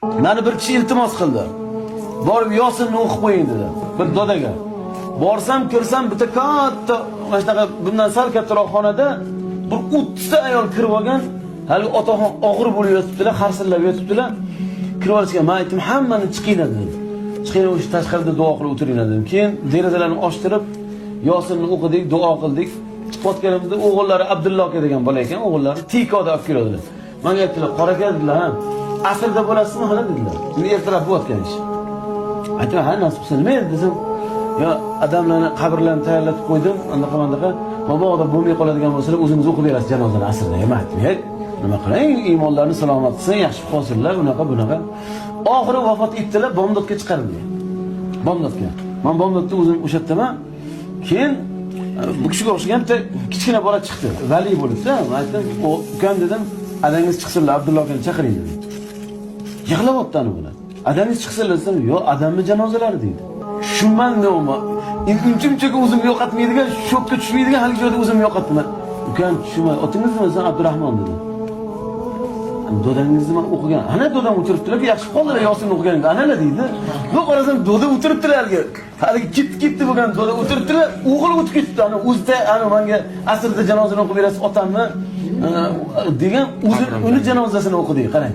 Meni bir kishi iltimos qildi. Borib Yosinni o'qib qo'ying dedi. Bir dodaga. Borsam, kirsam bitta katta, mana shunaqa bundan sal kattaroq xonada bir 30 ta ayol kirib olgan, hali otaxon og'ir bo'lib yotibdilar, harsillab yotibdilar. Kirib olishgan, men aytdim, hammani chiqinglar dedim. Chiqinglar, o'sha tashqarida duo qilib o'tiringlar dedim. Keyin derazalarni ochtirib, Yosinni o'qidik, duo qildik. Chiqayotganimizda o'g'illari Abdulloh aka degan bola ekan, o'g'illari tikoda olib keladilar. Menga aytdilar, "Qora aka" dedilar, "Ha, asrda bo'lasizmi hali?" dedilar. Endi ertalab bo'layotgan ish. Aytdim, "Ha, nasib qilsa nima edi?" dedim. "Yo, odamlarni qabrlarini tayyorlatib qo'ydim, anaqa-manaqa. Mabodo bo'lmay qoladigan bo'lsalar, o'zingiz o'qib berasiz janozani asrda." Nima aytdim? "Hey, nima qiling, iymonlarini salomat qilsin, yaxshi qolsinlar, unaqa bunaqa." Oxiri vafot etdilar, bomdodga chiqarildi. Bomdodga. Men bomdodda o'zim o'sha yerdaman. Keyin bu kishiga o'xshagan kichkina bola chiqdi. Vali bo'libdi. Men aytdim, "Ukam" dedim, "Adangiz chiqsinlar, Abdulloh akani chaqiring" dedim. Yig'layapti ana bular. "Adangiz chiqsinlar" desam, "Yo'q, adamni janozalari" deydi. Tushunman nima. Unchunchaga o'zimni yo'qotmaydigan, shokka tushmaydigan hali joyda o'zimni yo'qotdim. "Ukam, tushunmay, otingiz nima?" desam, "Abdurahmon" dedi. "Dodangizni men o'qigan. Ana dodam o'tiribdilar, yaxshi qoldilar Yosinni o'qiganiga. Ana deydi. Yo'q, qarasam doda o'tiribdilar haligi. Haligi ketdi bo'lgan doda o'tiribdilar. O'g'il o'tib ketdi. Ana o'zida ana menga asrda janozani o'qib berasiz otamni degan o'zi uni janozasini o'qidi, qarang.